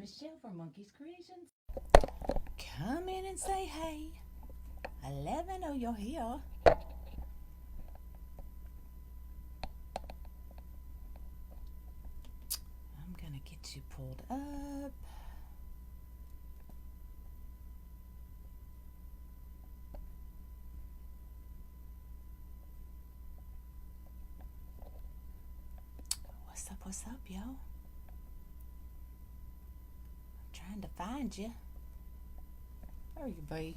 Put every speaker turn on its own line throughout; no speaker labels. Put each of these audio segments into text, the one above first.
Michelle from Monkey's Creations. Come in and say hey. I love to know you're here. I'm gonna get you pulled up. What's up, yo? I'm trying to find you. There you be.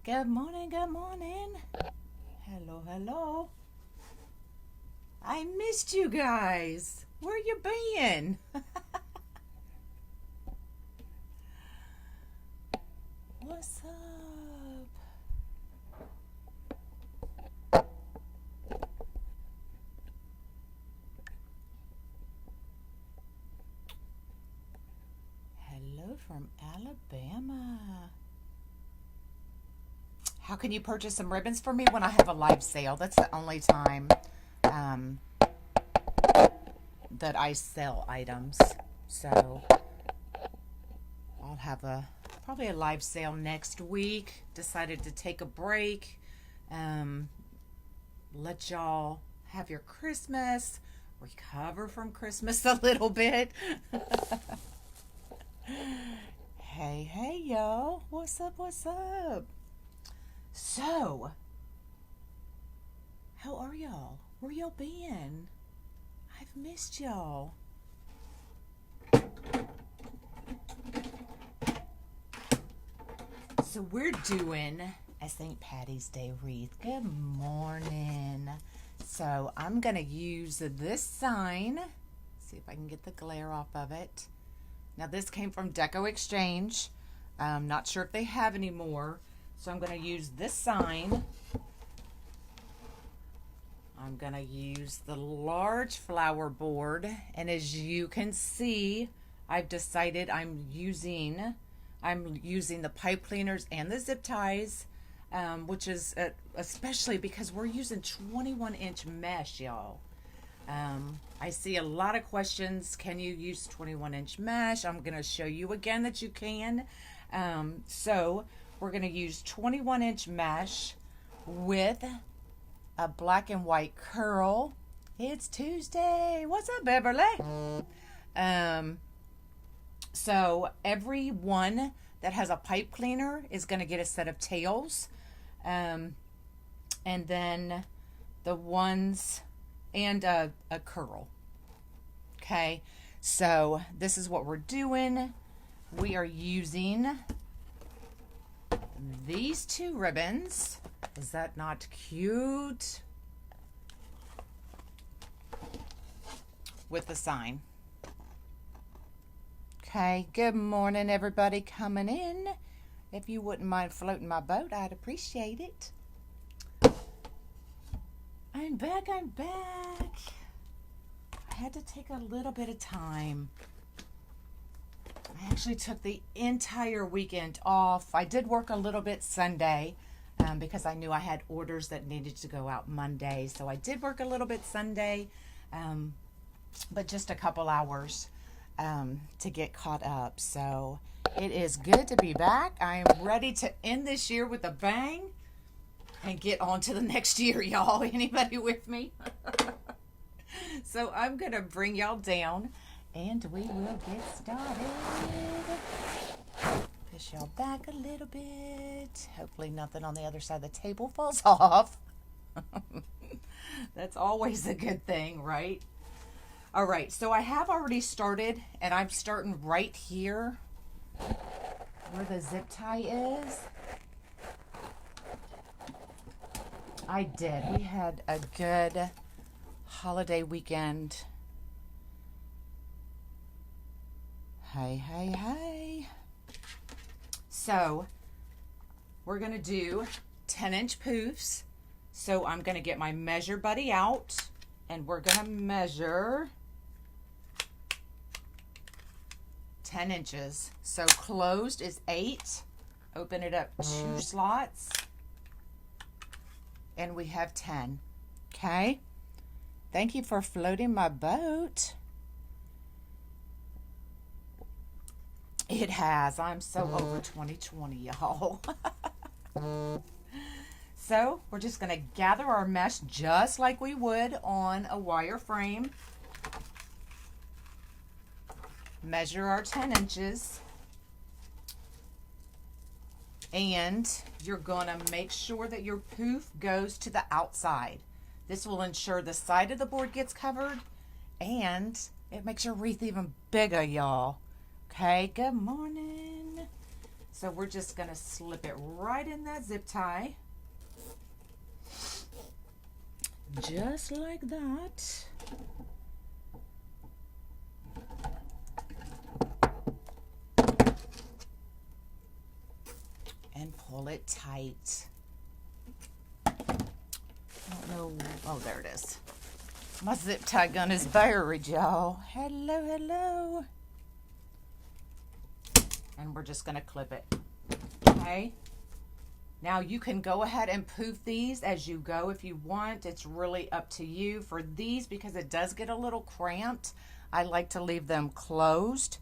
Good morning, good morning. Hello, hello. I missed you guys. Where you been? What's up? Hello from Alabama. How can you purchase some ribbons for me when I have a live sale? That's the only time that I sell items. So I'll have probably a live sale next week. Decided to take a break. Let y'all have your Christmas. Recover from Christmas a little bit. Hey, y'all. What's up, what's up? So, how are y'all? Where y'all been? I've missed y'all. So we're doing a St. Patty's Day wreath. Good morning. So I'm going to use this sign. See if I can get the glare off of it. Now this came from Deco Exchange. I'm not sure if they have any more. So I'm going to use this sign. I'm going to use the large flower board. And as you can see, I've decided I'm using the pipe cleaners and the zip ties, which is especially because we're using 21-inch mesh, y'all. I see a lot of questions. Can you use 21-inch mesh? I'm going to show you again that you can. So we're going to use 21-inch mesh with a black and white curl. It's Tuesday. What's up, Beverly? So every one that has a pipe cleaner is going to get a set of tails. And then the ones and a curl. Okay. So this is what we're doing. We are using these two ribbons. Is that not cute? With the sign. Okay, good morning everybody coming in. If you wouldn't mind floating my boat, I'd appreciate it. I'm back. I had to take a little bit of time. I actually took the entire weekend off. I did work a little bit Sunday because I knew I had orders that needed to go out Monday. So I did work a little bit Sunday, but just a couple hours to get caught up. So it is good to be back. I am ready to end this year with a bang and get on to the next year, y'all. Anybody with me? So I'm going to bring y'all down and we will get started. Push y'all back a little bit. Hopefully nothing on the other side of the table falls off. That's always a good thing, right? All right, so I have already started, and I'm starting right here where the zip tie is. I did. We had a good holiday weekend. Hey. So we're going to do 10-inch poofs. So I'm going to get my measure buddy out, and we're going to measure 10 inches. So closed is 8. Open it up 2 slots and we have 10. Okay? Thank you for floating my boat. It has. I'm so over 2020, y'all. So we're just going to gather our mesh just like we would on a wire frame. Measure our 10 inches. And you're going to make sure that your poof goes to the outside. This will ensure the side of the board gets covered, and it makes your wreath even bigger, y'all. Okay, good morning. So we're just going to slip it right in that zip tie. Just like that. And pull it tight. I don't know. Oh, there it is. My zip tie gun is buried, y'all. Hello, hello. And we're just going to clip it. Okay. Now you can go ahead and poof these as you go if you want. It's really up to you. For these, because it does get a little cramped, I like to leave them closed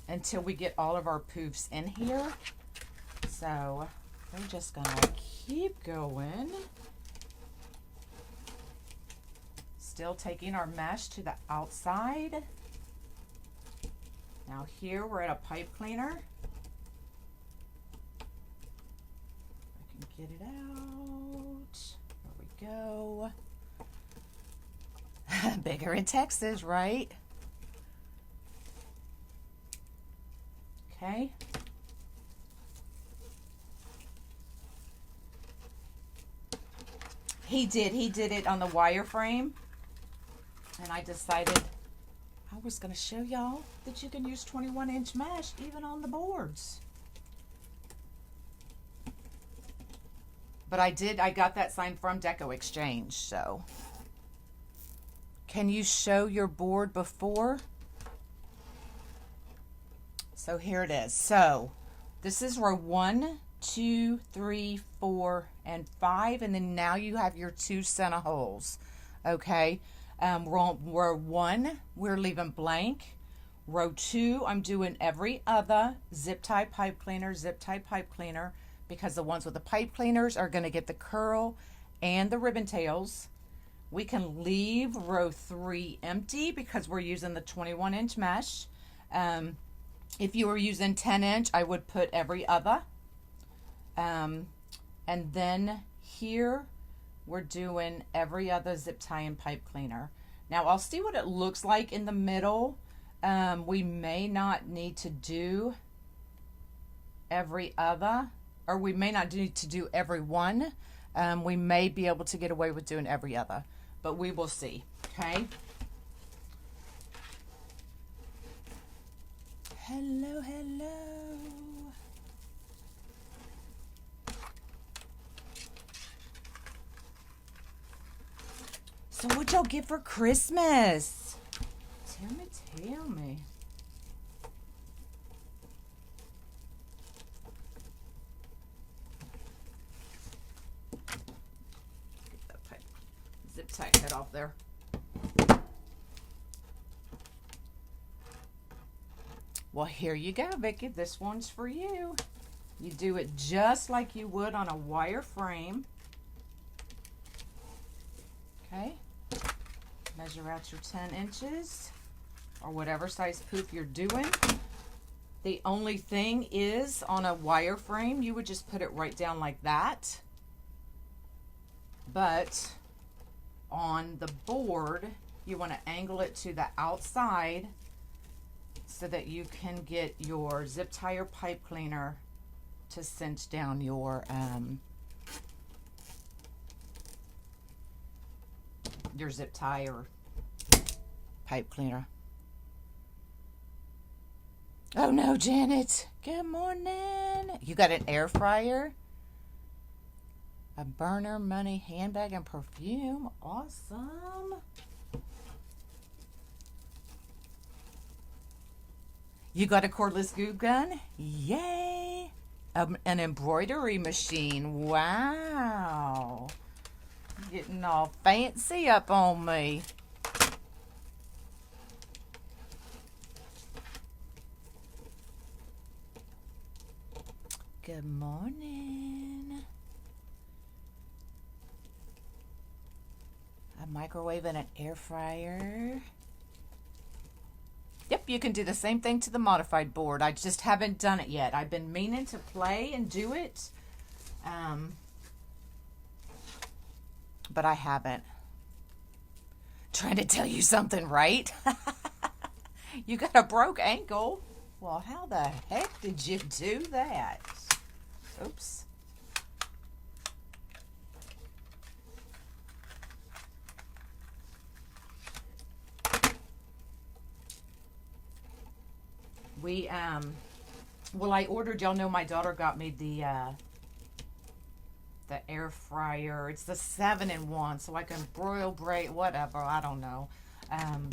until we get all of our poofs in here. So we're just going to keep going. Still taking our mesh to the outside. Now here we're at a pipe cleaner. Get it out. There we go. Bigger in Texas, right? Okay. He did it on the wire frame. And I decided I was going to show y'all that you can use 21-inch mesh even on the boards. But I got that sign from Deco Exchange, so. Can you show your board before? So here it is. So this is row 1, 2, 3, 4, and 5. And then now you have your 2 center holes. Okay. Row 1, we're leaving blank. Row 2, I'm doing every other zip tie pipe cleaner, zip tie pipe cleaner. Because the ones with the pipe cleaners are going to get the curl and the ribbon tails. We can leave row 3 empty because we're using the 21-inch mesh. If you were using 10-inch, I would put every other. And then here, we're doing every other zip tie and pipe cleaner. Now, I'll see what it looks like in the middle. We may not need to do every other. Or we may not need to do every one. We may be able to get away with doing every other. But we will see. Okay? Hello, hello. So what y'all get for Christmas? Tell me. Zip tie head off there. Well, here you go, Vicki. This one's for you. You do it just like you would on a wire frame. Okay. Measure out your 10 inches or whatever size poof you're doing. The only thing is on a wire frame, you would just put it right down like that. But on the board, you want to angle it to the outside so that you can get your zip tie or pipe cleaner to cinch down your zip tie or pipe cleaner. Oh no, Janet. Good morning. You got an air fryer? A burner, money, handbag, and perfume. Awesome. You got a cordless glue gun? Yay. An embroidery machine. Wow. Getting all fancy up on me. Good morning. A microwave and an air fryer. Yep, you can do the same thing to the modified board. I just haven't done it yet. I've been meaning to play and do it, but I haven't. Trying to tell you something, right? You got a broke ankle. Well, how the heck did you do that? Oops. Well, I ordered, y'all know my daughter got me the air fryer. It's the 7-in-1, so I can broil, braid, whatever, I don't know.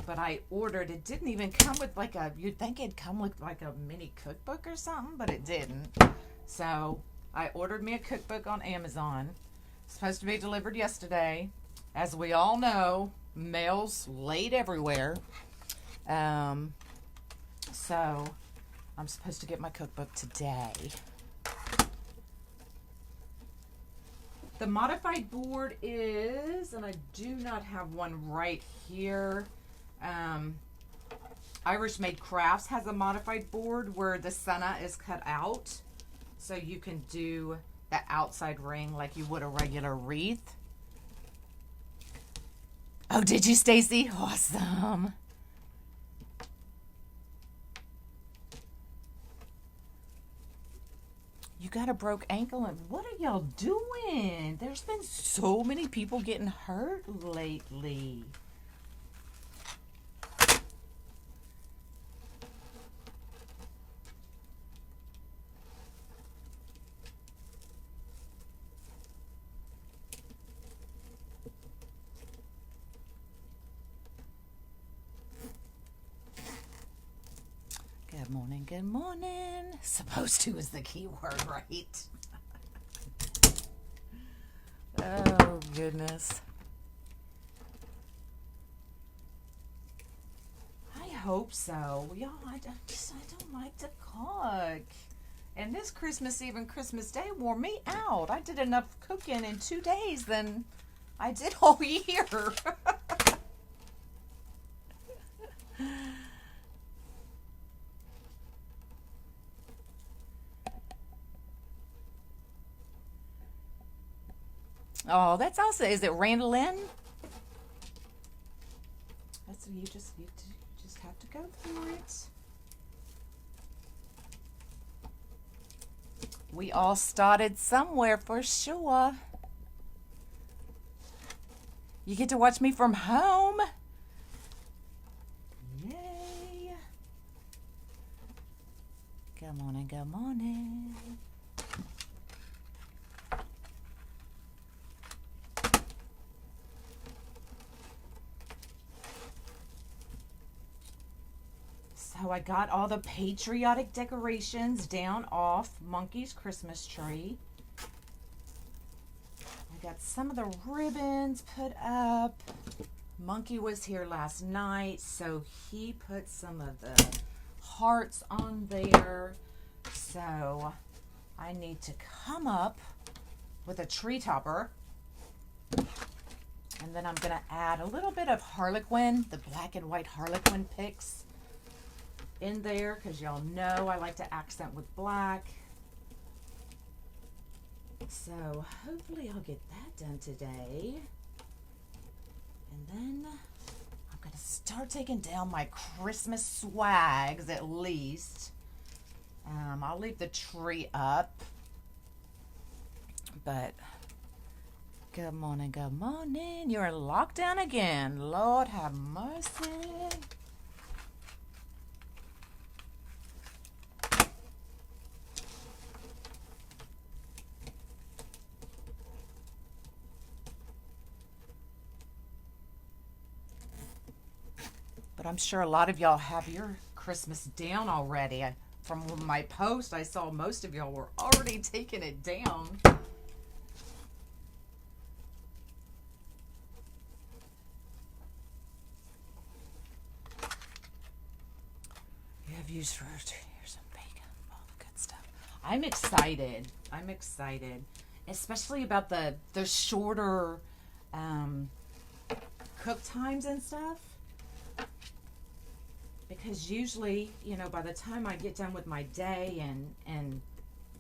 But I ordered, it didn't even come with like you'd think it'd come with like a mini cookbook or something, but it didn't. So I ordered me a cookbook on Amazon. It's supposed to be delivered yesterday. As we all know, mail's late everywhere. So I'm supposed to get my cookbook today. The modified board is, and I do not have one right here. Irish Made Crafts has a modified board where the center is cut out. So you can do the outside ring like you would a regular wreath. Oh, did you, Stacy? Awesome. You got a broke ankle, and what are y'all doing? There's been so many people getting hurt lately. Good morning, good morning. Supposed to is the key word, right? Oh, goodness. I hope so. Y'all, I don't like to cook. And this Christmas Eve and Christmas Day wore me out. I did enough cooking in 2 days than I did all year. Oh, that's awesome. Is it Randallin? That's you just have to go through it. We all started somewhere for sure. You get to watch me from home. Yay. Good morning, good morning. So I got all the patriotic decorations down off Monkey's Christmas tree. I got some of the ribbons put up. Monkey was here last night, so he put some of the hearts on there. So I need to come up with a tree topper. And then I'm going to add a little bit of Harlequin, the black and white Harlequin picks in there, because y'all know I like to accent with black. So hopefully I'll get that done today. And then I'm going to start taking down my Christmas swags at least. I'll leave the tree up. But good morning, good morning. You're in lockdown again. Lord have mercy. But I'm sure a lot of y'all have your Christmas down already. from my post, I saw most of y'all were already taking it down. You have used for 2 years of bacon, all the good stuff. I'm excited. I'm excited, especially about the shorter cook times and stuff. Because usually, you know, by the time I get done with my day and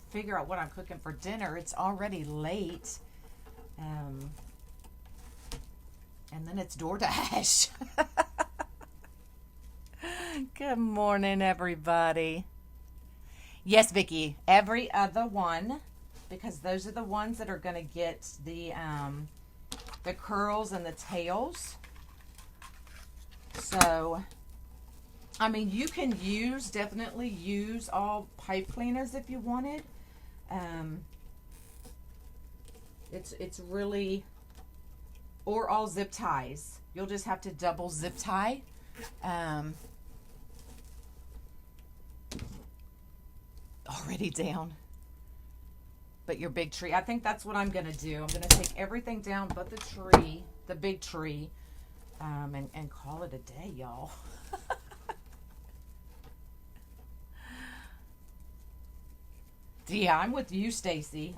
figure out what I'm cooking for dinner, it's already late. And then it's DoorDash. Good morning, everybody. Yes, Vicki, every other one, because those are the ones that are going to get the curls and the tails. So, I mean, you can definitely use all pipe cleaners if you wanted. It's really, or all zip ties. You'll just have to double zip tie. Already down. But your big tree, I think that's what I'm going to do. I'm going to take everything down but the tree, the big tree, and call it a day, y'all. Yeah, I'm with you, Stacy.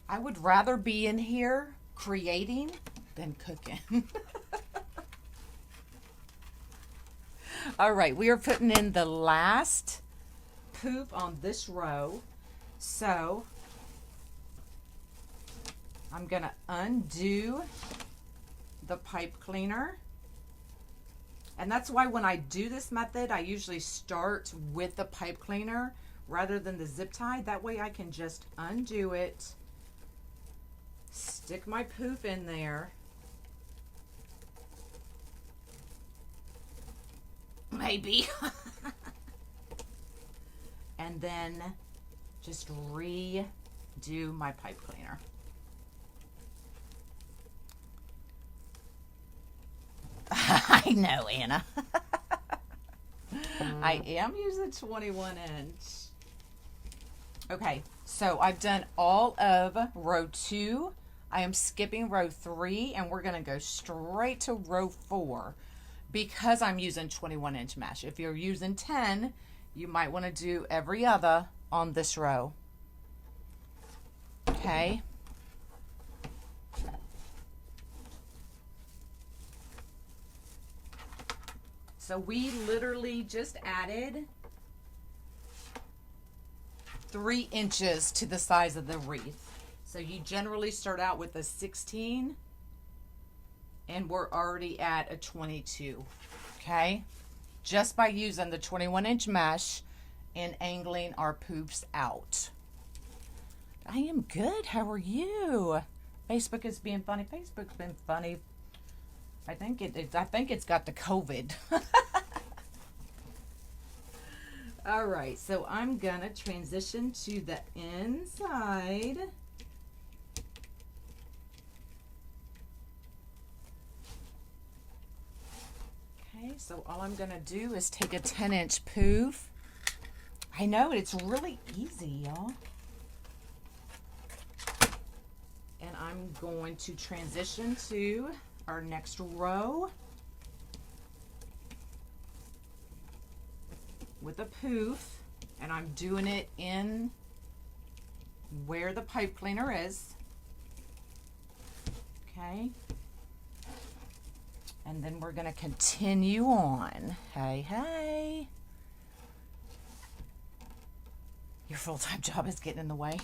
I would rather be in here creating than cooking. All right, we are putting in the last poop on this row. So I'm going to undo the pipe cleaner. And that's why when I do this method, I usually start with the pipe cleaner rather than the zip tie. That way I can just undo it, stick my poop in there. Maybe. And then just redo my pipe cleaner. I know, Anna. I am using 21 inch. Okay, so I've done all of row 2. I am skipping row 3, and we're going to go straight to row 4 because I'm using 21 inch mesh. If you're using 10, you might want to do every other on this row. Okay. So we literally just added 3 inches to the size of the wreath. So you generally start out with a 16 and we're already at a 22. Okay. Just by using the 21 inch mesh and angling our poops out. I am good. How are you? Facebook is being funny. Facebook's been funny. I think it's got the COVID. All right, so I'm gonna transition to the inside. Okay, so all I'm gonna do is take a 10-inch poof. I know, it's really easy, y'all. And I'm going to transition to our next row with a poof, and I'm doing it in where the pipe cleaner is. Okay. And then we're going to continue on. Hey, hey. Your full-time job is getting in the way.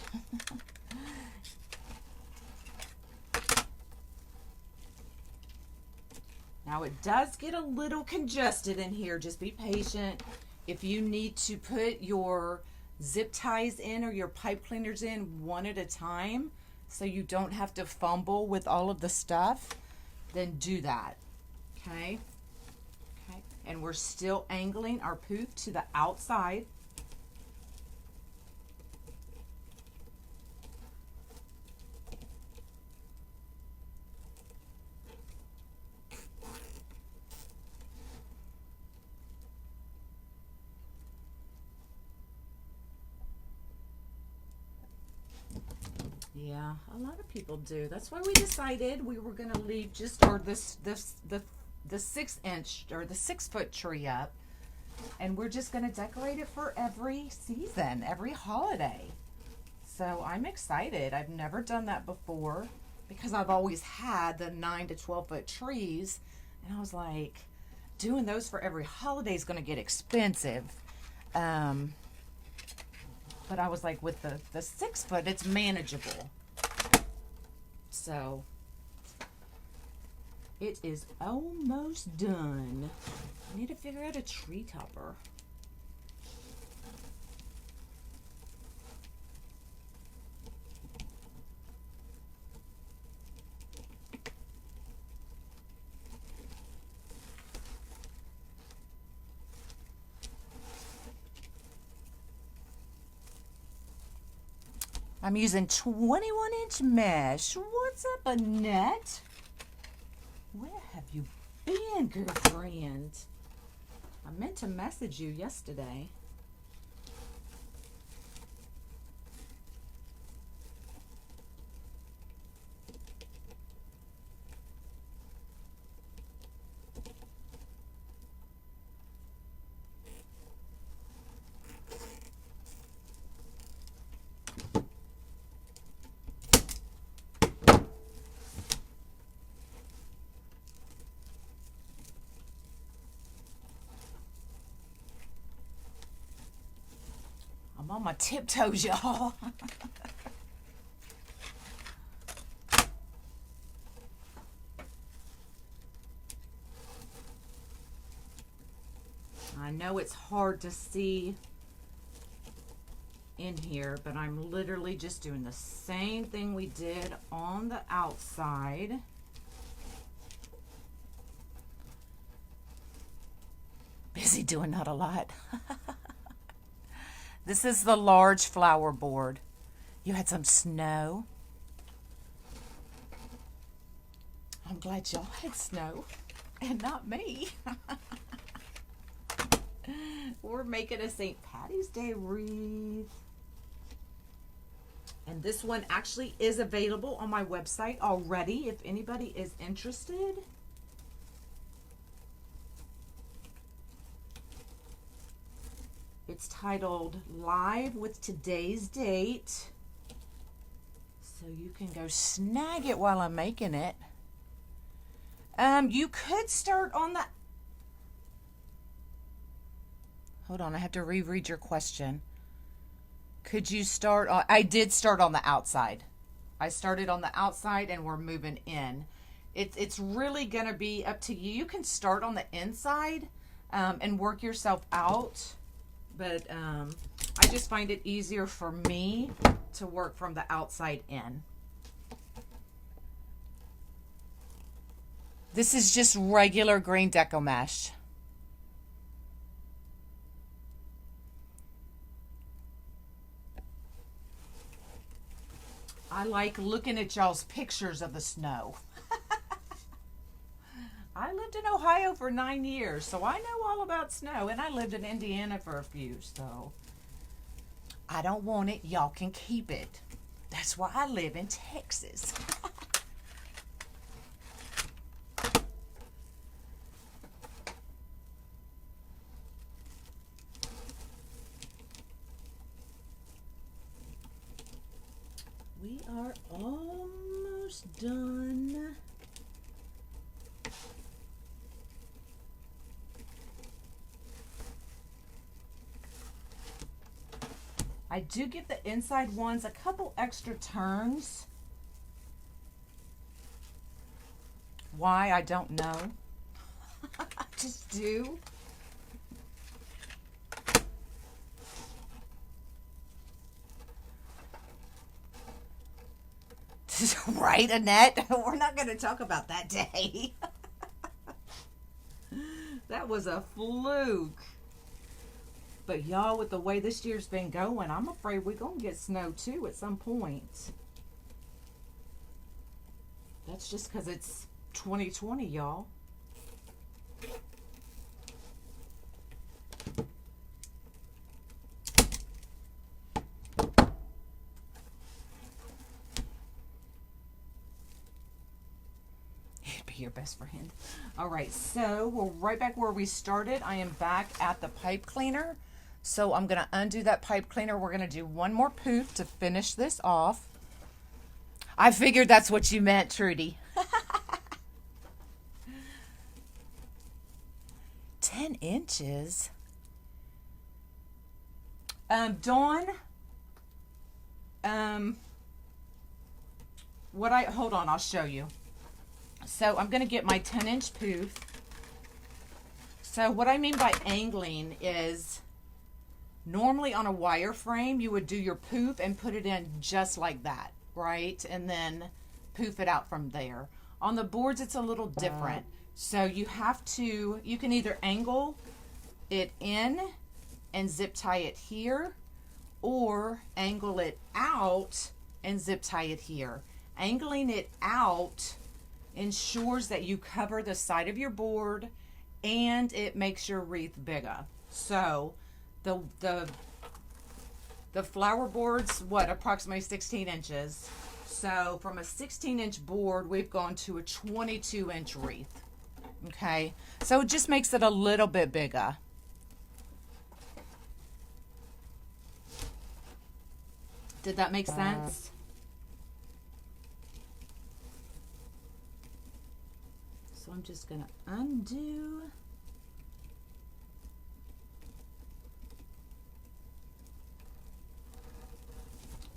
Now it does get a little congested in here. Just be patient. If you need to put your zip ties in or your pipe cleaners in one at a time so you don't have to fumble with all of the stuff, then do that. Okay? Okay. And we're still angling our poop to the outside. Yeah, a lot of people do. That's why we decided we were gonna leave just or the 6 inch or the 6 foot tree up, and we're just gonna decorate it for every season, every holiday. So I'm excited. I've never done that before because I've always had the 9 to 12 foot trees, and I was like, doing those for every holiday is gonna get expensive. Um, but I was like, with the 6 foot, it's manageable. So it is almost done. I need to figure out a tree topper. I'm using 21-inch mesh. What's up, Annette? Where have you been, girlfriend? I meant to message you yesterday. I'm on my tiptoes, y'all. I know it's hard to see in here, but I'm literally just doing the same thing we did on the outside. Busy doing not a lot. This is the large flower board. You had some snow. I'm glad y'all had snow and not me. We're making a St. Patty's Day wreath. And this one actually is available on my website already if anybody is interested. It's titled Live with Today's Date. So you can go snag it while I'm making it. You could start on the... Hold on, I have to reread your question. Could you start on... I did start on the outside. I started on the outside and we're moving in. It's really going to be up to you. You can start on the inside and work yourself out. But I just find it easier for me to work from the outside in. This is just regular green decomesh. I like looking at y'all's pictures of the snow. I lived in Ohio for 9 years, so I know all about snow, and I lived in Indiana for a few, so I don't want it. Y'all can keep it. That's why I live in Texas. We are almost done. I do give the inside ones a couple extra turns. Why, I don't know. I just do. Right, Annette? We're not going to talk about that day. That was a fluke. But y'all, with the way this year's been going, I'm afraid we're going to get snow too at some point. That's just because it's 2020, y'all. here, best friend. All right, so we're right back where we started. I am back at the pipe cleaner. So I'm going to undo that pipe cleaner. We're going to do one more poof to finish this off. I figured that's what you meant, Trudy. 10 inches? Dawn, hold on, I'll show you. So I'm going to get my 10-inch poof. So what I mean by angling is normally on a wire frame, you would do your poof and put it in just like that, right? And then poof it out from there. On the boards, it's a little different. So you can either angle it in and zip tie it here, or angle it out and zip tie it here. Angling it out ensures that you cover the side of your board and it makes your wreath bigger. So the flower board's approximately 16 inches. So from a 16-inch board, we've gone to a 22-inch wreath. Okay, so it just makes it a little bit bigger. Did that make sense? So I'm just going to undo.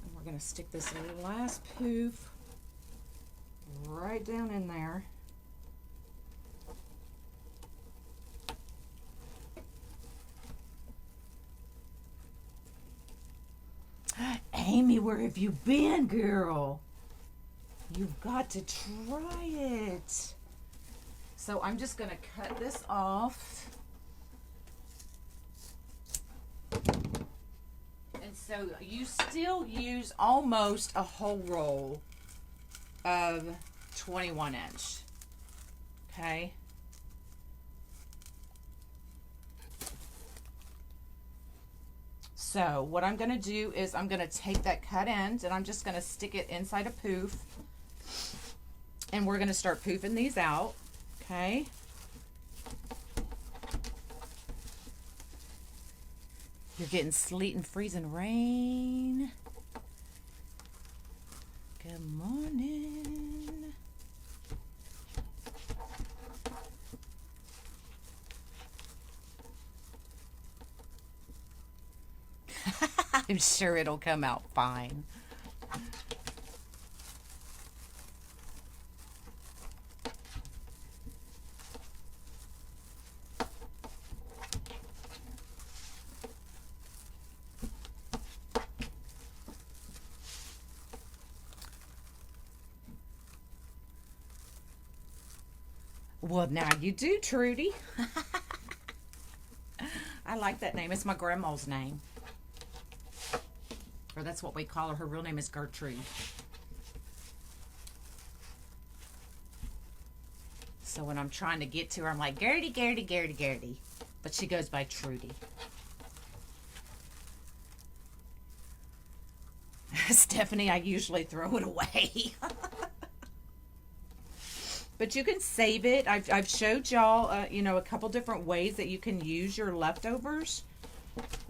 And we're going to stick this last poof right down in there. Amy, where have you been, girl? You've got to try it. So I'm just going to cut this off. And so you still use almost a whole roll of 21 inch. Okay. So what I'm going to do is I'm going to take that cut end and I'm just going to stick it inside a poof. And we're going to start poofing these out. Okay. You're getting sleet and freezing rain. Good morning. I'm sure it'll come out fine. Well, now you do, Trudy. I like that name. It's my grandma's name. Or that's what we call her. Her real name is Gertrude. So when I'm trying to get to her, I'm like, Gertie, Gertie, Gertie, Gertie. But she goes by Trudy. Stephanie, I usually throw it away. But you can save it. I've showed y'all, a couple different ways that you can use your leftovers.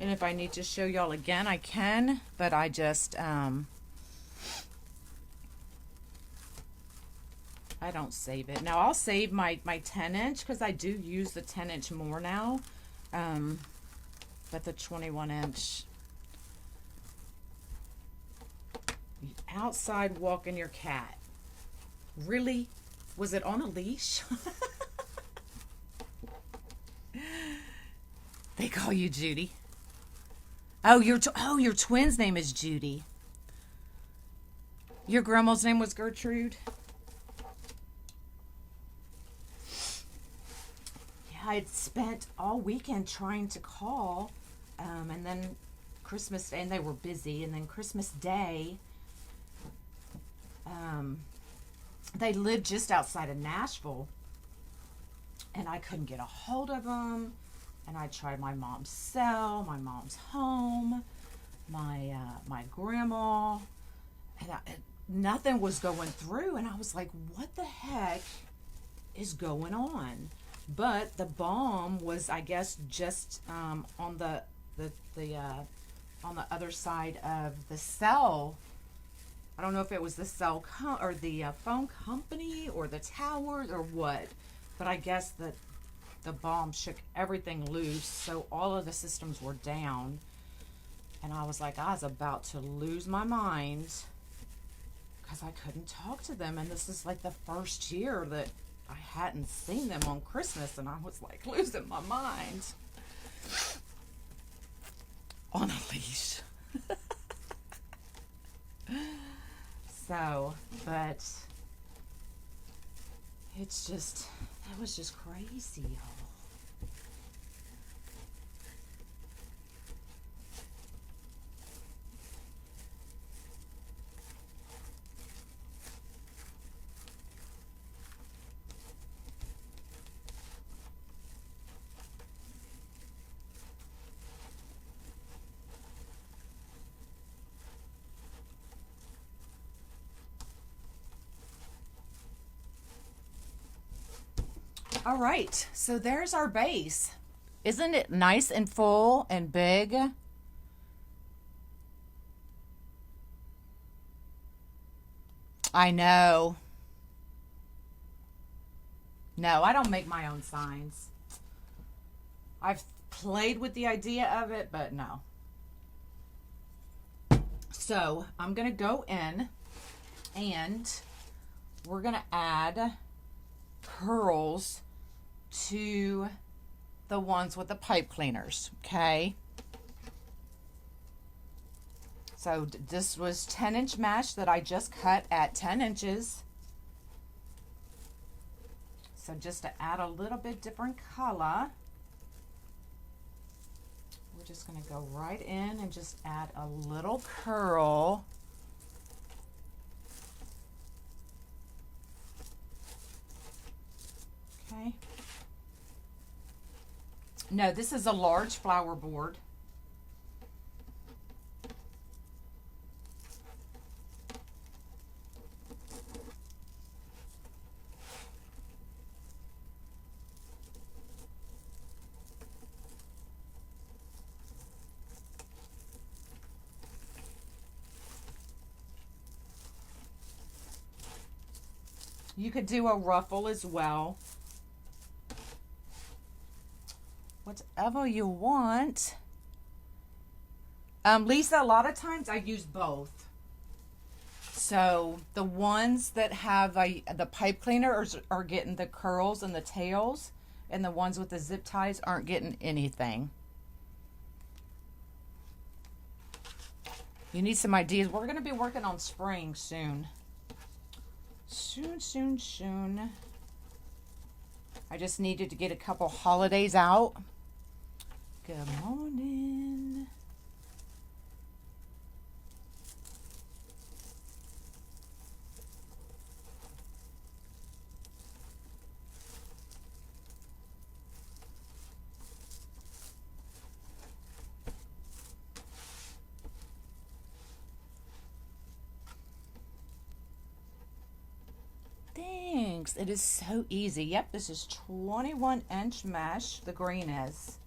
And if I need to show y'all again, I can. But I just, I don't save it. Now, I'll save my 10-inch because I do use the 10-inch more now. But the 21-inch. Outside walking your cat. Really? Was it on a leash? They call you Judy. Oh, your twin's name is Judy. Your grandma's name was Gertrude. Yeah, I'd spent all weekend trying to call, and then Christmas Day, and they were busy, and then Christmas Day, they lived just outside of Nashville, and I couldn't get a hold of them. And I tried my mom's cell, my mom's home, my grandma, and nothing was going through. And I was like, what the heck is going on? But the bomb was, I guess, just on on the other side of the cell. I don't know if it was the cell or the phone company or the towers or what, but I guess that the bomb shook everything loose, so all of the systems were down. And I was like, I was about to lose my mind because I couldn't talk to them. And this is like the first year that I hadn't seen them on Christmas, and I was like losing my mind. On a leash. So, but it's just, that was just crazy, y'all. All right, so there's our base. Isn't it nice and full and big? I know. No, I don't make my own signs. I've played with the idea of it, but no. So I'm going to go in and we're going to add curls to the ones with the pipe cleaners, okay? So this was 10-inch mesh that I just cut at 10 inches. So just to add a little bit different color, we're just going to go right in and just add a little curl. Okay. No, this is a large flower board. You could do a ruffle as well. Whatever you want. Lisa, a lot of times I use both. So the ones that have the pipe cleaner are getting the curls and the tails, and the ones with the zip ties aren't getting anything. You need some ideas. We're going to be working on spring soon. Soon. I just needed to get a couple holidays out. Good morning. Thanks. It is so easy. Yep, this is 21-inch mesh. The green is.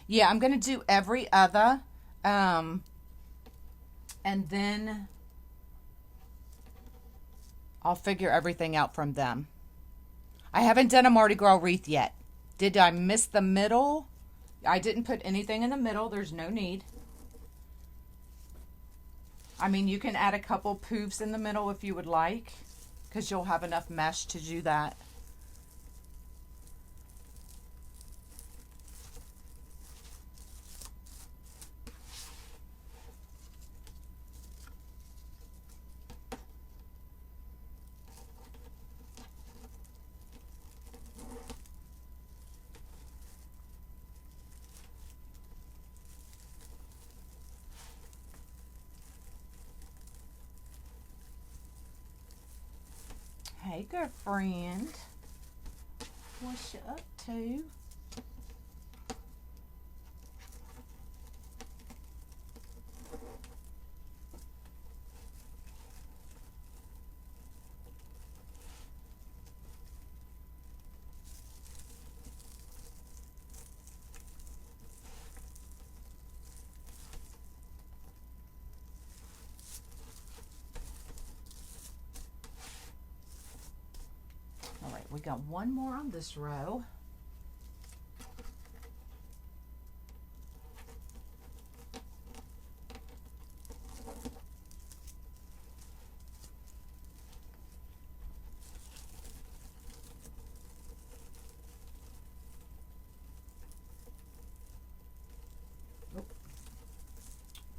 Yeah, I'm going to do every other, and then I'll figure everything out from them. I haven't done a Mardi Gras wreath yet. Did I miss the middle? I didn't put anything in the middle. There's no need. I mean, you can add a couple poofs in the middle if you would like, because you'll have enough mesh to do that. Hey, girlfriend. What's you up to? All right, we got one more on this row. Oop.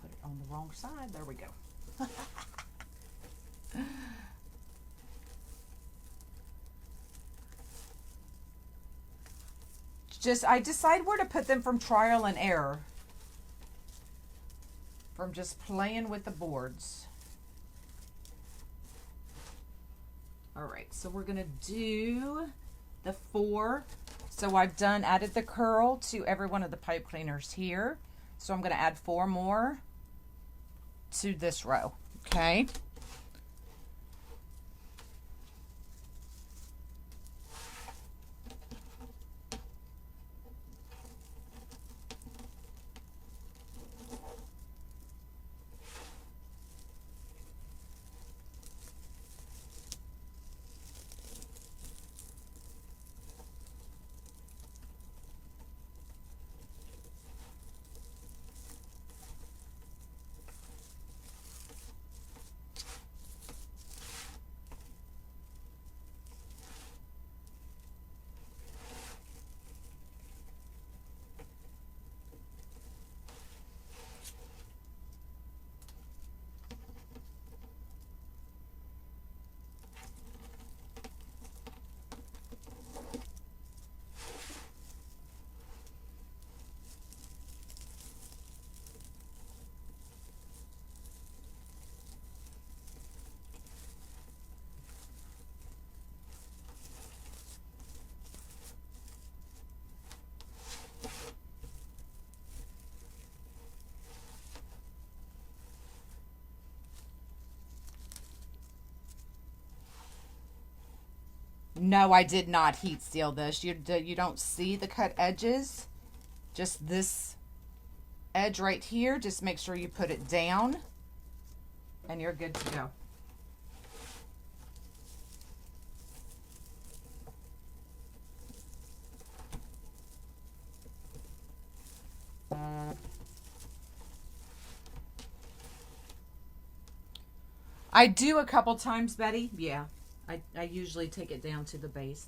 Put it on the wrong side. There we go. I decide where to put them from trial and error. From just playing with the boards. All right, so we're gonna do the 4. So I've added the curl to every one of the pipe cleaners here. So I'm gonna add 4 more to this row, okay? No, I did not heat seal this. You don't see the cut edges. Just this edge right here. Just make sure you put it down and you're good to go. I do a couple times, Betty. Yeah. I usually take it down to the base.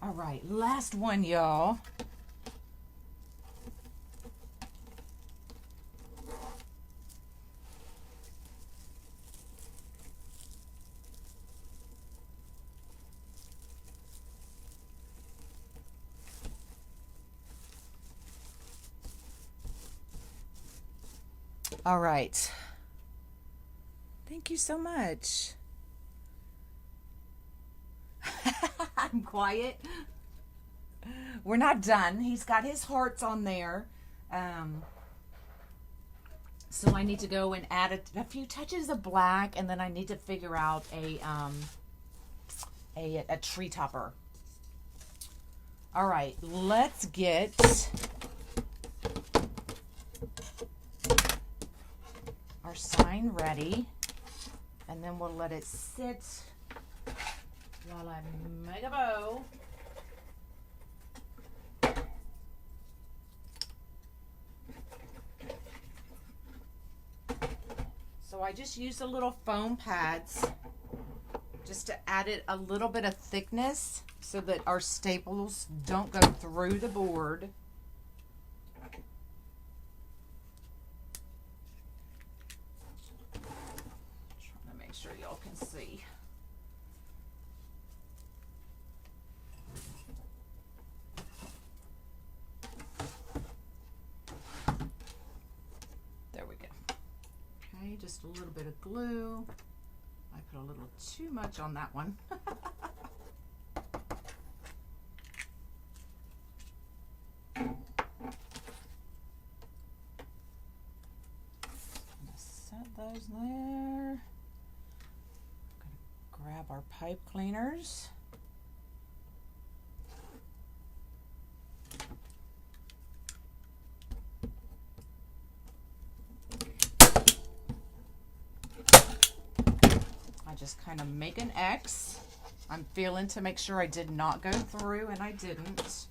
All right, last one, y'all. All right. Thank you so much. I'm quiet. We're not done. He's got his hearts on there. So I need to go and add a few touches of black, and then I need to figure out a tree topper. All right, let's get our sign ready, and then we'll let it sit while I make a bow. So I just used a little foam pads just to add it a little bit of thickness so that our staples don't go through the board. Trying to make sure y'all can see. There we go. Okay. Okay, just a little bit of glue. I put a little too much on that one. Set those there. Gonna grab our pipe cleaners. I just kind of make an X. I'm feeling to make sure I did not go through, and I didn't.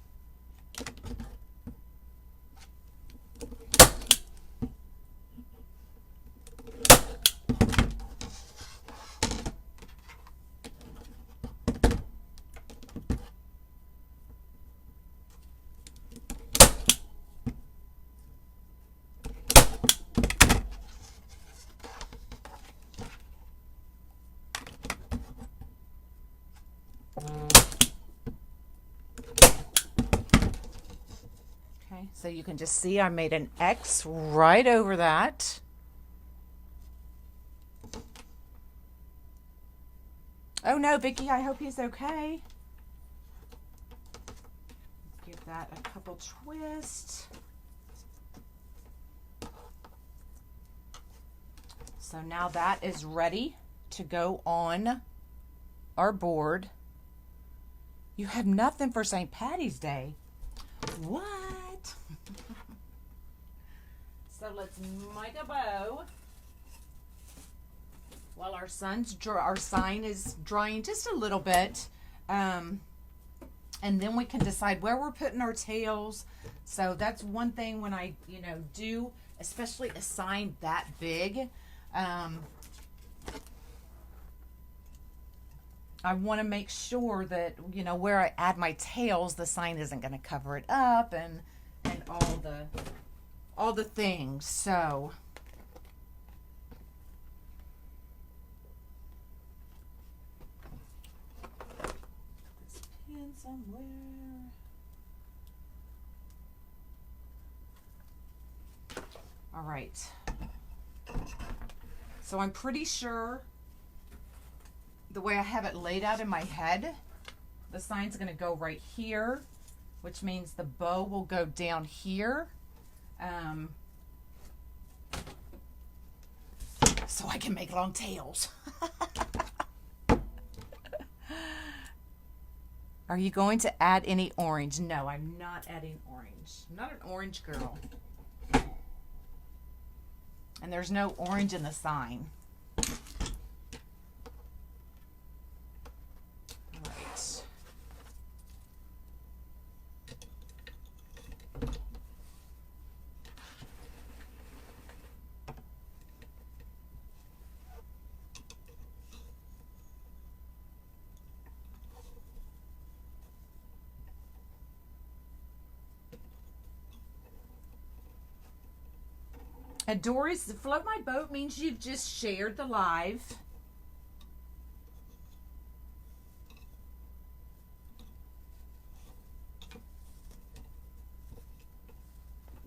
Okay, so you can just see I made an X right over that. Oh no, Vicky, I hope he's okay. Give that a couple twists. So now that is ready to go on our board. You have nothing for St. Patty's Day. What? So let's make a bow while our sign is drying just a little bit, and then we can decide where we're putting our tails. So that's one thing when I do, especially a sign that big. I want to make sure that where I add my tails, the sign isn't going to cover it up, and all the things. So this pin somewhere. All right. So I'm pretty sure the way I have it laid out in my head, the sign's going to go right here, which means the bow will go down here. So I can make long tails. Are you going to add any orange? No, I'm not adding orange. I'm not an orange girl. And there's no orange in the sign. All right. And Doris, float my boat means you've just shared the live.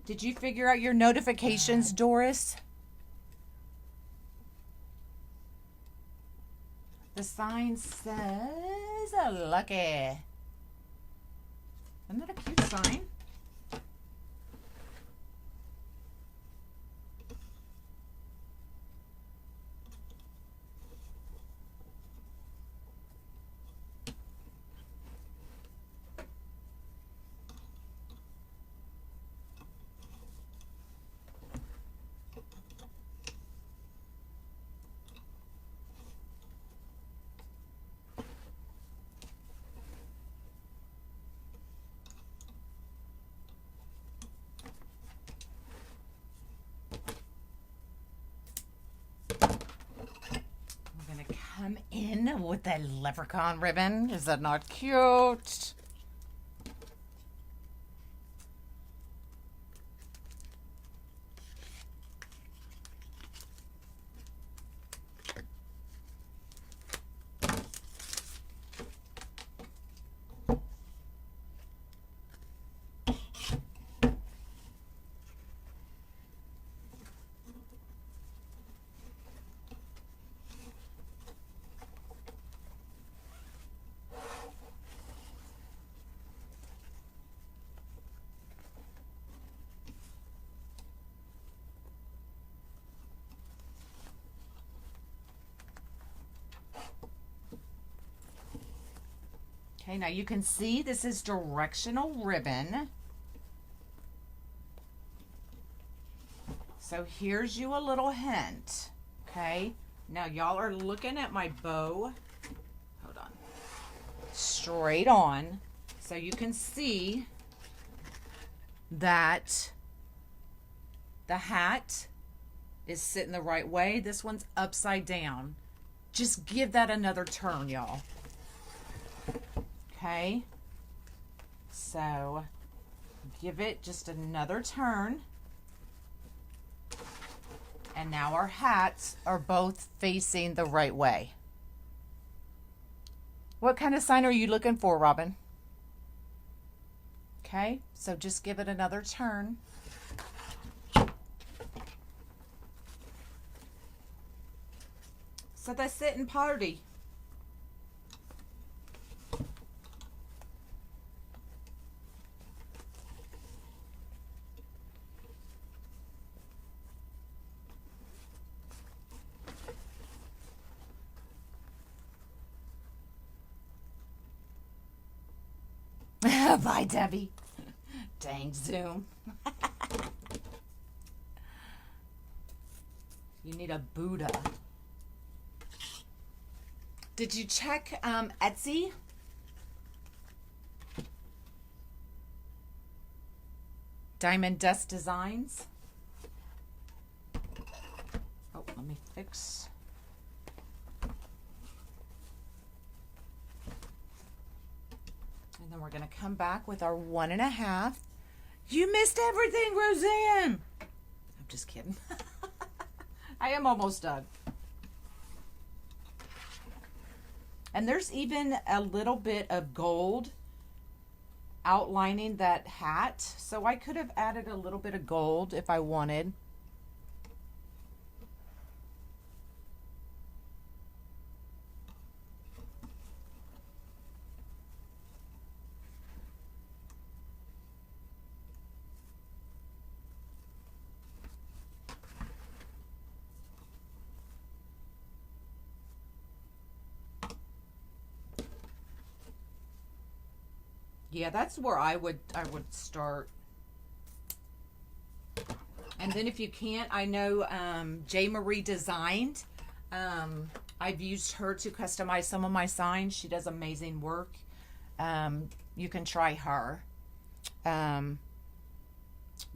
Did you figure out your notifications, Doris? The sign says lucky. Isn't that a cute sign? Come in with that leprechaun ribbon. Is that not cute? Okay, now you can see this is directional ribbon. So here's you a little hint. Okay, now y'all are looking at my bow. Hold on. Straight on. So you can see that the hat is sitting the right way. This one's upside down. Just give that another turn, y'all. Okay. So give it just another turn. And now our hats are both facing the right way. What kind of sign are you looking for, Robin? Okay, so just give it another turn. So that's it and party. Bye, Debbie. Dang Zoom. You need a Buddha. Did you check Etsy? Diamond Dust Designs. Oh, let me fix. And then we're going to come back with our 1.5. You missed everything, Roseanne. I'm just kidding. I am almost done. And there's even a little bit of gold outlining that hat. So I could have added a little bit of gold if I wanted. Yeah, that's where I would start. And then if you can't, I know J. Marie Designed. I've used her to customize some of my signs. She does amazing work. You can try her.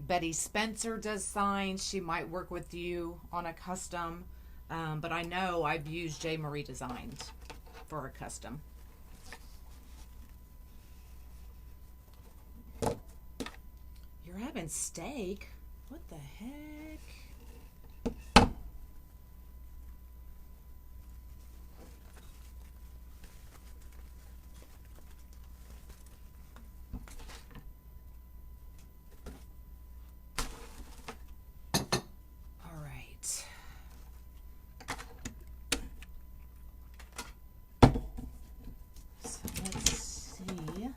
Betty Spencer does signs. She might work with you on a custom. But I know I've used J. Marie Designed for a custom. You're having steak? What the heck? All right. So let's see.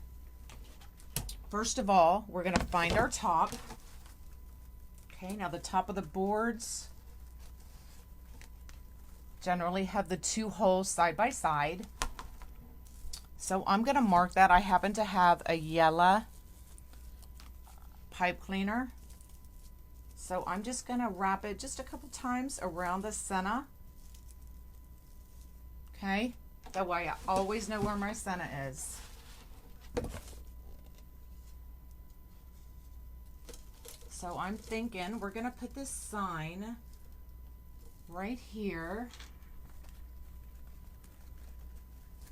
First of all, we're going to find our top. Okay, now the top of the boards generally have the 2 holes side by side. So I'm going to mark that. I happen to have a yellow pipe cleaner. So I'm just going to wrap it just a couple times around the center. Okay, that way I always know where my center is. So I'm thinking we're going to put this sign right here.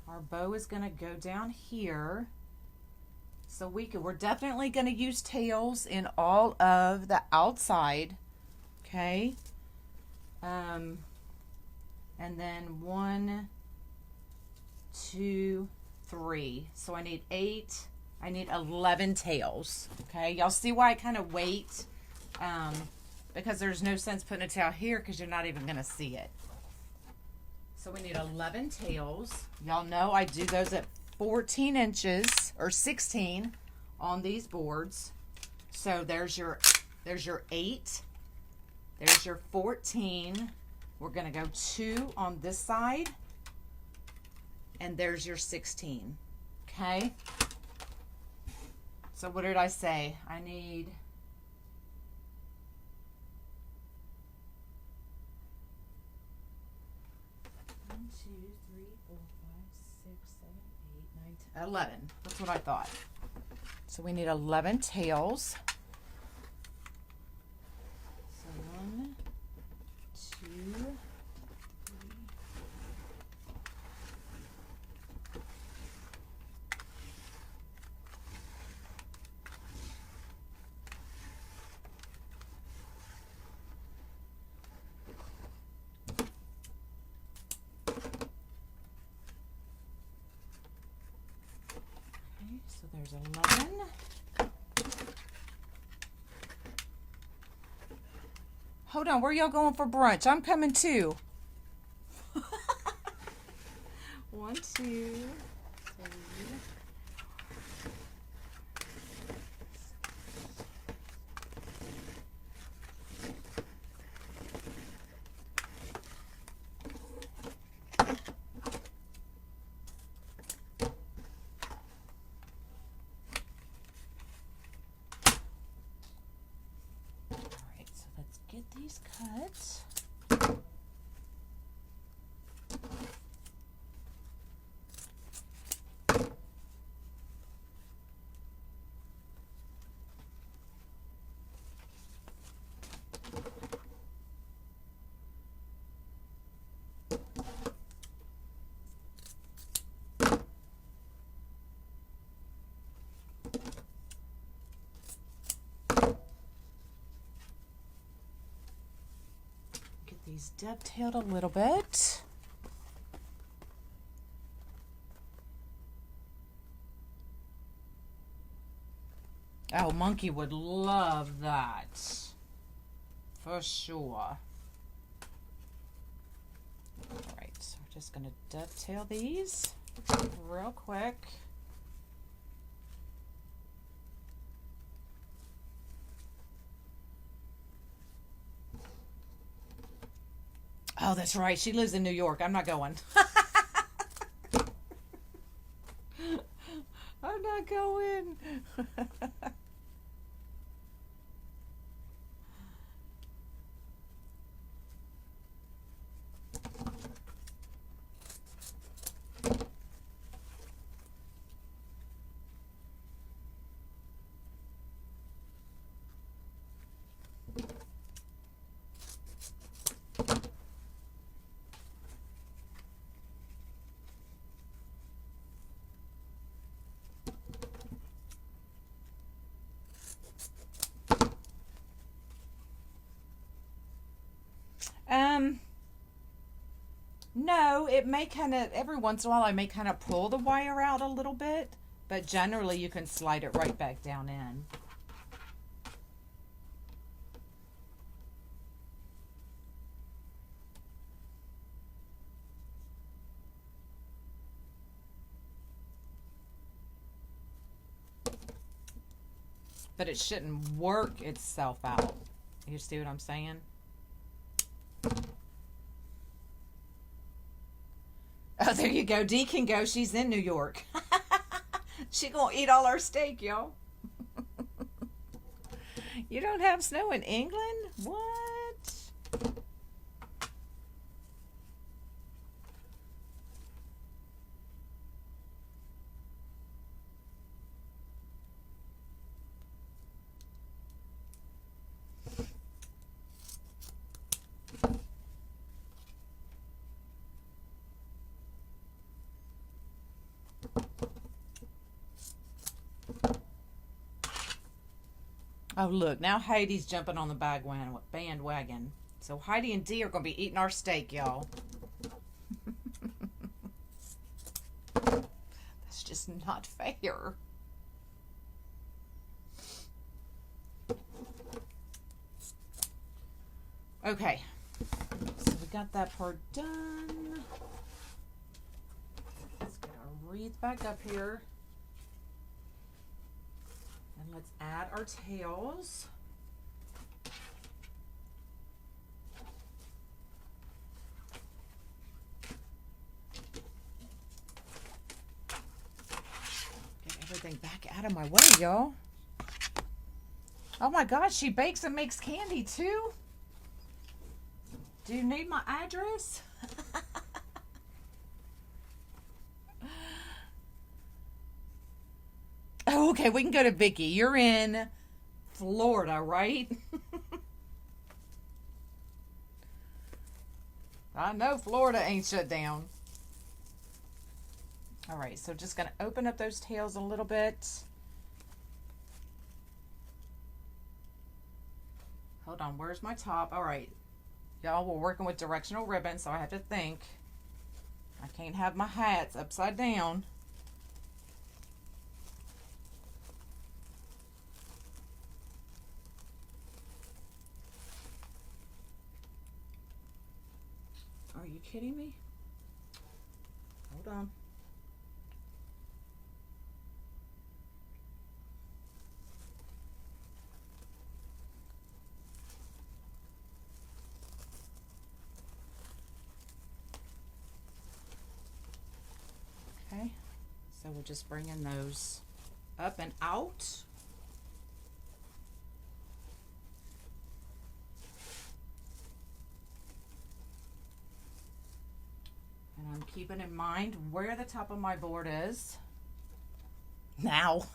Our bow is going to go down here. So we're definitely going to use tails in all of the outside. Okay. And then 1, 2, 3. So I need 8. I need 11 tails. Okay, y'all see why I kind of wait? Because there's no sense putting a tail here because you're not even going to see it. So we need 11 tails. Y'all know I do those at 14 inches or 16 on these boards. So there's your 8. There's your 14. We're going to go 2 on this side. And there's your 16. Okay. So what did I say? I need 11. That's what I thought. So we need 11 tails. So 1, 2, 3. So there's 11. Hold on, where y'all going for brunch? I'm coming too. 1, 2, 3. Get these cut. These dovetailed a little bit. Oh, Monkey would love that. For sure. Alright, so we're just going to dovetail these real quick. Oh, that's right. She lives in New York. I'm not going. I'm not going. No, it may kind of, every once in a while I may kind of pull the wire out a little bit, but generally you can slide it right back down in. But it shouldn't work itself out. You see what I'm saying? Oh, there you go. Dee can go. She's in New York. She gonna eat all our steak, y'all. You don't have snow in England? What? Oh, look, now Heidi's jumping on the bandwagon. So Heidi and Dee are going to be eating our steak, y'all. That's just not fair. Okay, so we got that part done. Let's get our wreath back up here. And let's add our tails. out of my way, y'all. Oh my gosh, she bakes and makes candy too. Do you need my address? Oh, okay, we can go to Vicky. You're in Florida, right? I know Florida ain't shut down. All right, so just going to open up those tails a little bit. Hold on, where's my top? All right, y'all, we're working with directional ribbon, so I have to think. I can't have my hats upside down. Are you kidding me? Hold on. Okay, so we're just bringing those up and out. And I'm keeping in mind where the top of my board is. Now.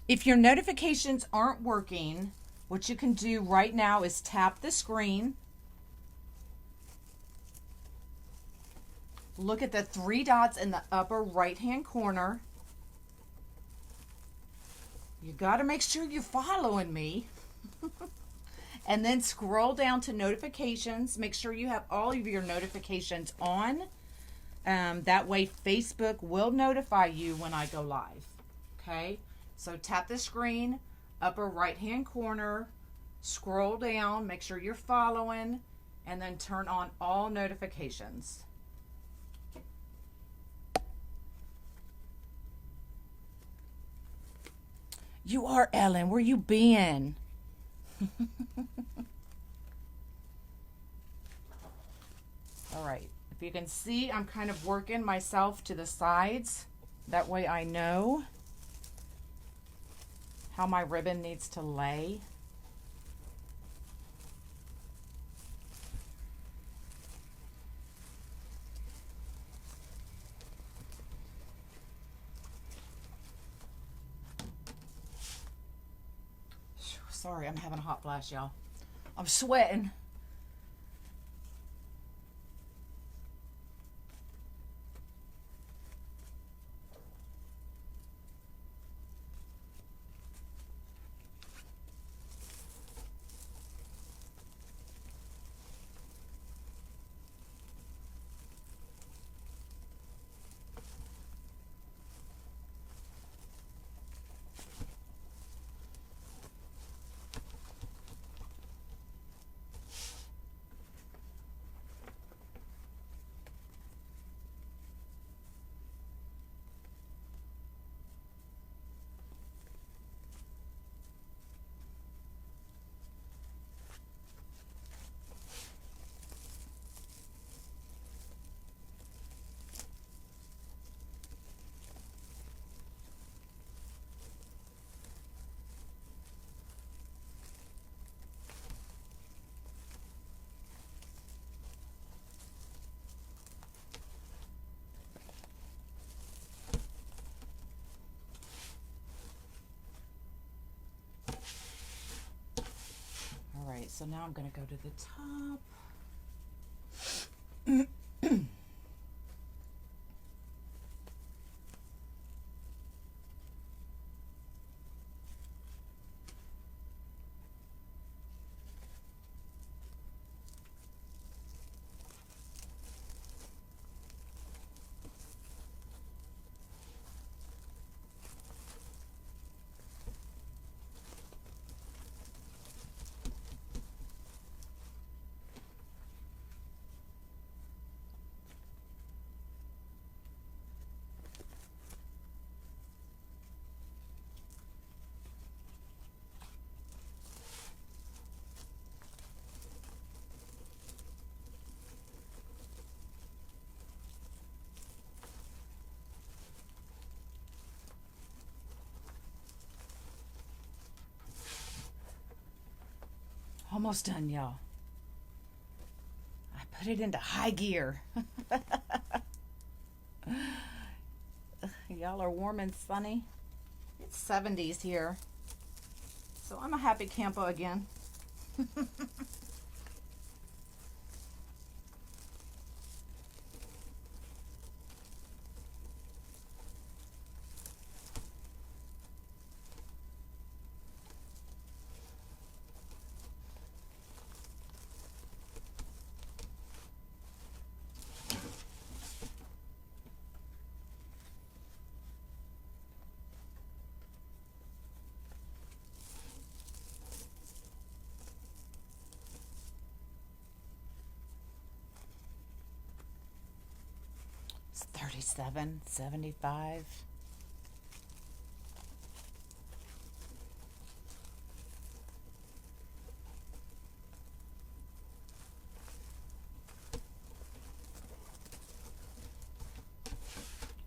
If your notifications aren't working, what you can do right now is tap the screen. Look at the 3 dots in the upper right-hand corner. You got to make sure you're following me. And then scroll down to notifications. Make sure you have all of your notifications on. That way Facebook will notify you when I go live. Okay? So tap the screen, upper right-hand corner, scroll down, make sure you're following, and then turn on all notifications. You are, Ellen. Where you been? All right. If you can see, I'm kind of working myself to the sides. That way I know how my ribbon needs to lay. Sorry, I'm having a hot flash, y'all. I'm sweating. All right, so now I'm going to go to the top. Almost done, y'all. I put it into high gear. Y'all are warm and sunny. It's 70s here. So I'm a happy camper again. 37, 75.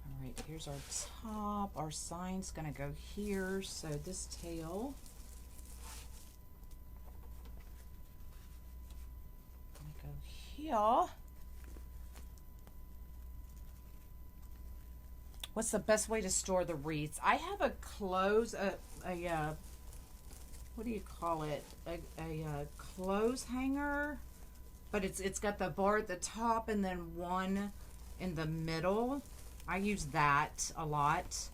All right, here's our top. Our sign's gonna go here. So this tail gonna go here. What's the best way to store the wreaths? I have a what do you call it? A clothes hanger, but it's got the bar at the top and then one in the middle. I use that a lot.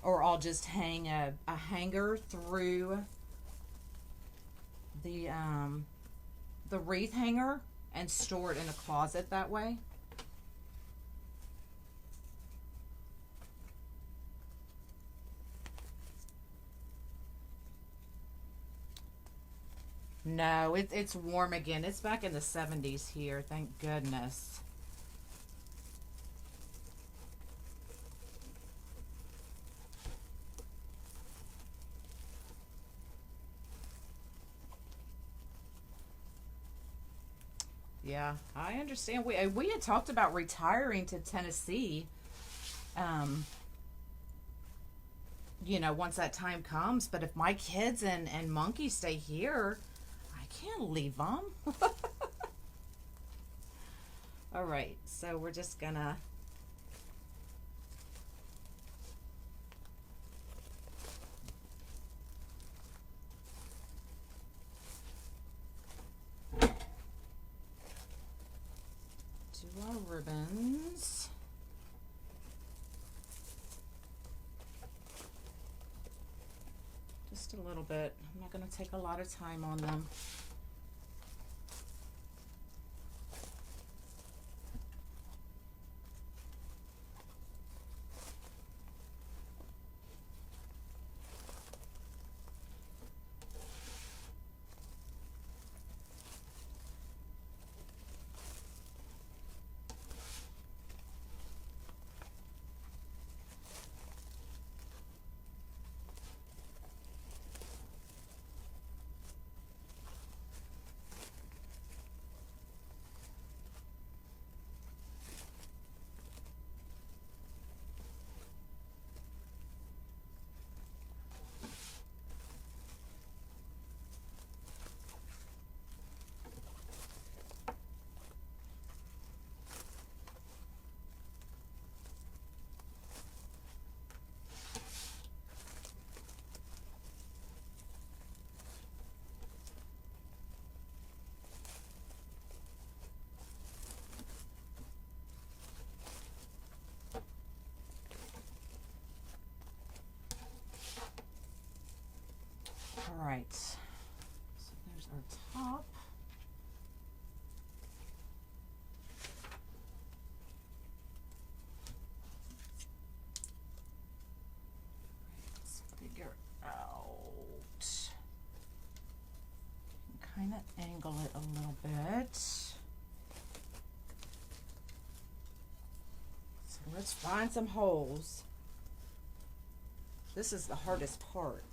Or I'll just hang a hanger through the wreath hanger and store it in a closet that way. No, it's warm again. It's back in the 70s here, thank goodness. Yeah, I understand. We had talked about retiring to Tennessee, you know, once that time comes. But if my kids and Monkey stay here, I can't leave them. All right, so we're just gonna do our ribbons. Just a little bit. I'm not going to take a lot of time on them. All right, so there's our top. Let's figure out, kind of angle it a little bit. So let's find some holes. This is the hardest part.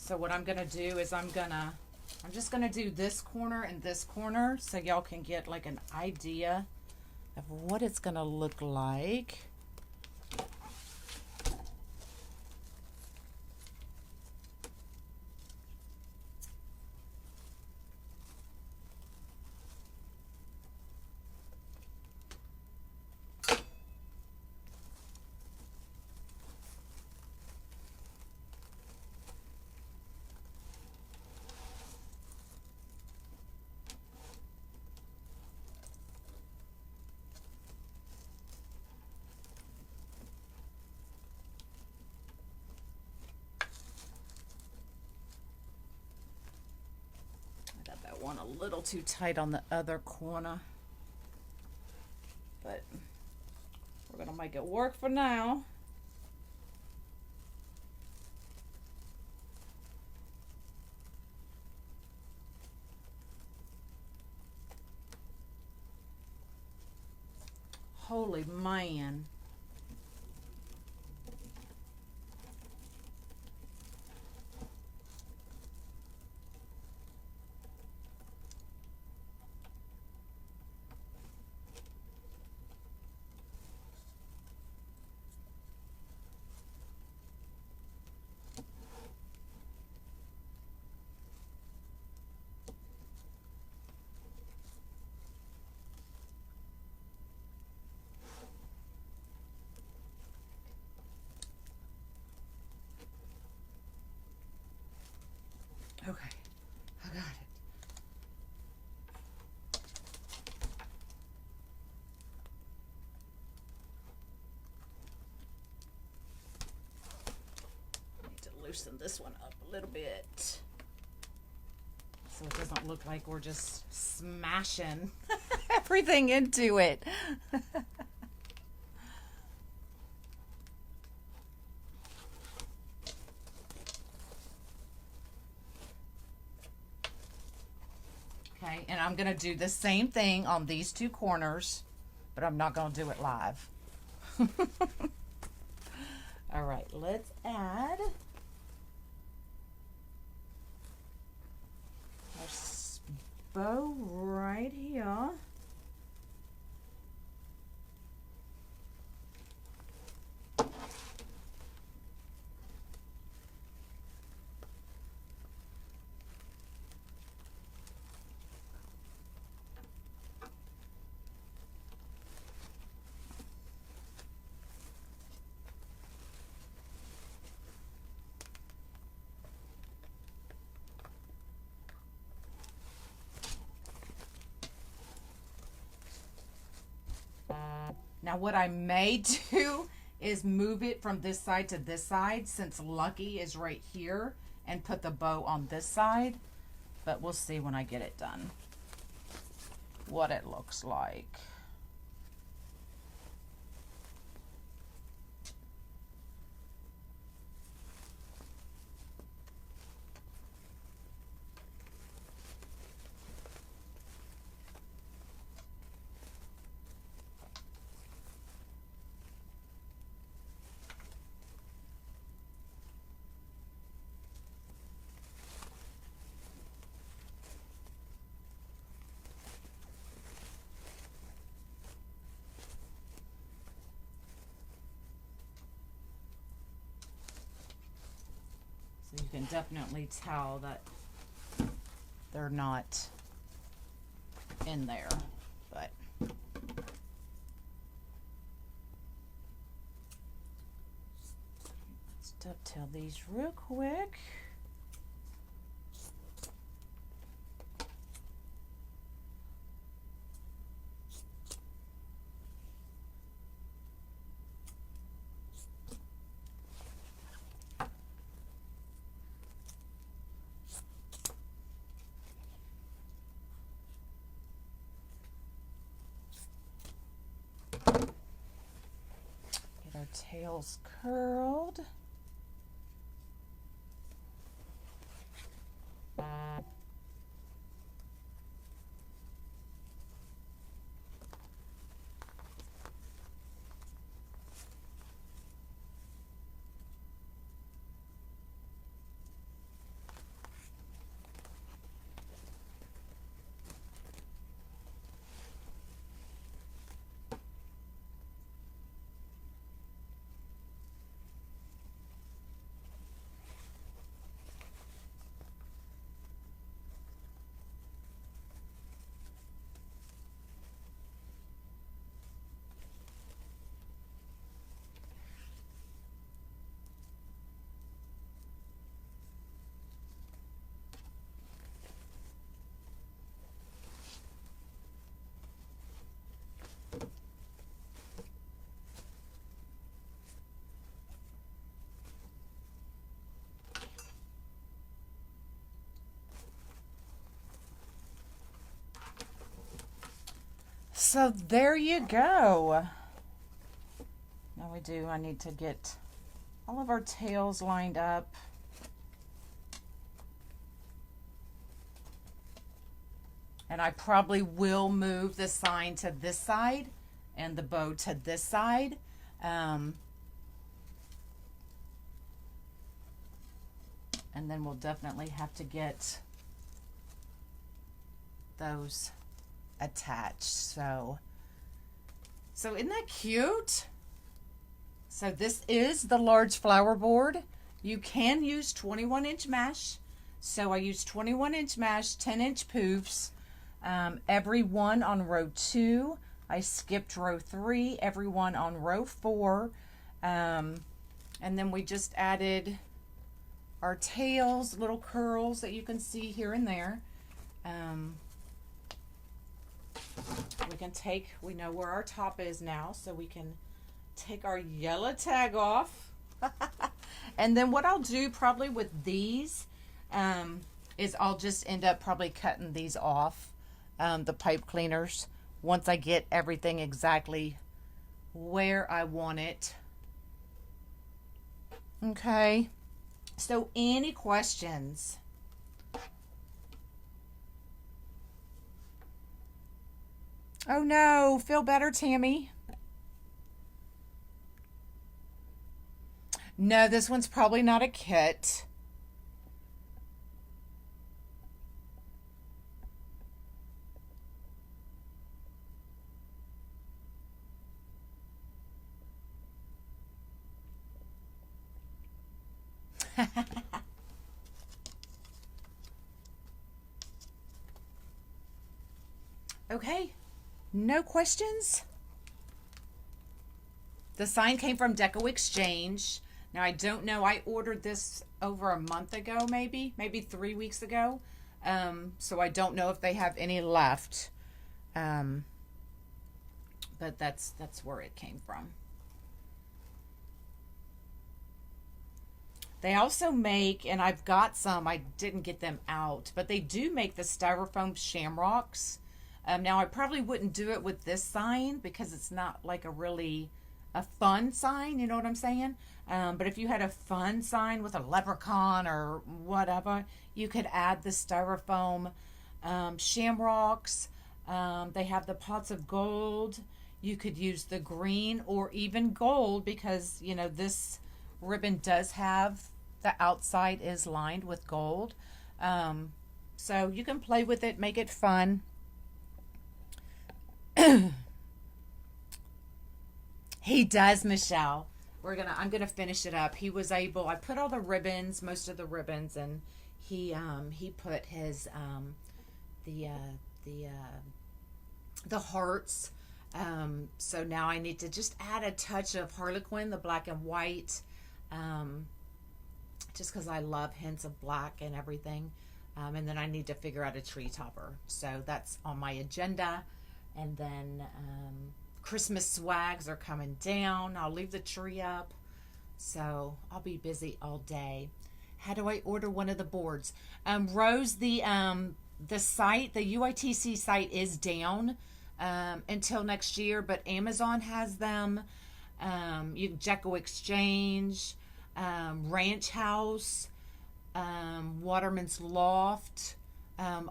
So what I'm gonna do is I'm just gonna do this corner and this corner so y'all can get like an idea of what it's gonna look like. One a little too tight on the other corner, but we're gonna make it work for now. Holy man. Okay, I got it. Need to loosen this one up a little bit so it doesn't look like we're just smashing everything into it. Okay, and I'm gonna do the same thing on these two corners, but I'm not gonna do it live. All right, let's add our bow right here. Now what I may do is move it from this side to this side since Lucky is right here and put the bow on this side, but we'll see when I get it done what it looks like. So you can definitely tell that they're not in there, but let's dovetail these real quick. Our tails curled. So there you go. Now I need to get all of our tails lined up. And I probably will move the sign to this side and the bow to this side. And then we'll definitely have to get those attached. So isn't that cute? So this is the large flower board. You can use 21-inch mesh. So I used 21-inch mesh, 10-inch poofs, every one on row 2. I skipped row 3, every one on row 4. And then we just added our tails, little curls that you can see here and there. We know where our top is now, so we can take our yellow tag off. And then what I'll do probably with these is I'll just end up probably cutting these off, the pipe cleaners, once I get everything exactly where I want it. Okay, so any questions? Oh no, feel better, Tammy? No, this one's probably not a kit. Okay, no questions? The sign came from Deco Exchange. Now, I don't know. I ordered this over a month ago, maybe 3 weeks ago. So I don't know if they have any left. But that's where it came from. They also make, and I've got some, I didn't get them out, but they do make the styrofoam shamrocks. Now, I probably wouldn't do it with this sign because it's not like a fun sign, you know what I'm saying? But if you had a fun sign with a leprechaun or whatever, you could add the styrofoam shamrocks. They have the pots of gold. You could use the green or even gold because, you know, this ribbon does have, the outside is lined with gold. So you can play with it, make it fun. He does, Michelle. I'm gonna finish it up. He was able, I put all the ribbons, most of the ribbons, and he put his the hearts. So now I need to just add a touch of Harlequin, the black and white, just because I love hints of black and everything. And then I need to figure out a tree topper. So that's on my agenda. And then Christmas swags are coming down. I'll leave the tree up. So I'll be busy all day. How do I order one of the boards? Rose, the site, the UITC site is down until next year, but Amazon has them. You can Deco Exchange, Ranch House, Waterman's Loft.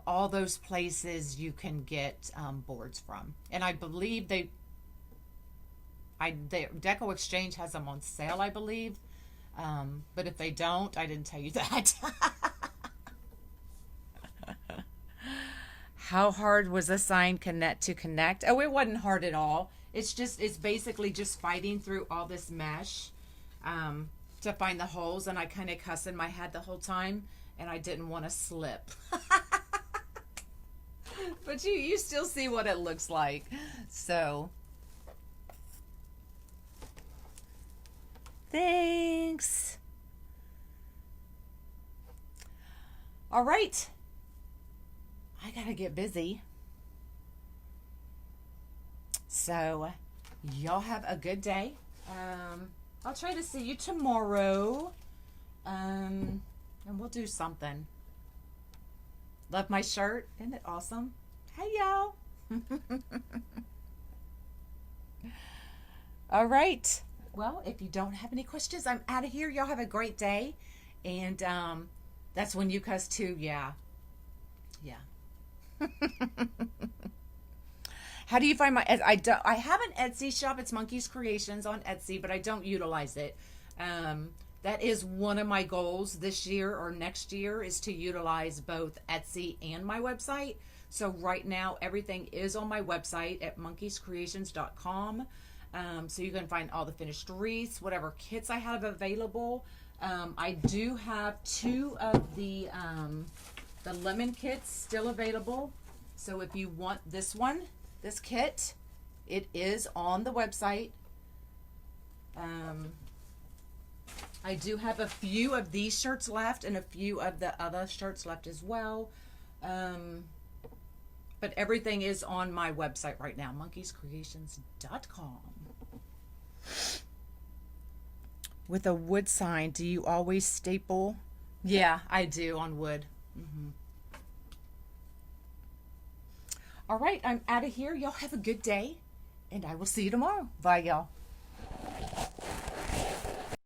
All those places you can get boards from. And I believe Deco Exchange has them on sale, I believe. But if they don't, I didn't tell you that. How hard was the sign to connect? Oh, it wasn't hard at all. It's basically just fighting through all this mesh to find the holes. And I kind of cuss in my head the whole time. And I didn't want to slip. But you still see what it looks like. So, thanks. All right. I gotta get busy. So, y'all have a good day. I'll try to see you tomorrow. And we'll do something. Love my shirt. Isn't it awesome? Hey, y'all. All right. Well, if you don't have any questions, I'm out of here. Y'all have a great day. And that's when you cuss too. Yeah. Yeah. How do you find my? I have an Etsy shop. It's Monkeys Creations on Etsy, but I don't utilize it. That is one of my goals this year or next year is to utilize both Etsy and my website. So right now, everything is on my website at monkeyscreations.com. So you can find all the finished wreaths, whatever kits I have available. I do have 2 of the lemon kits still available. So if you want this one, this kit, it is on the website. I do have a few of these shirts left and a few of the other shirts left as well. But everything is on my website right now, monkeyscreations.com. With a wood sign, do you always staple? Yeah, I do on wood. All right, I'm out of here. Y'all have a good day, and I will see you tomorrow. Bye, y'all.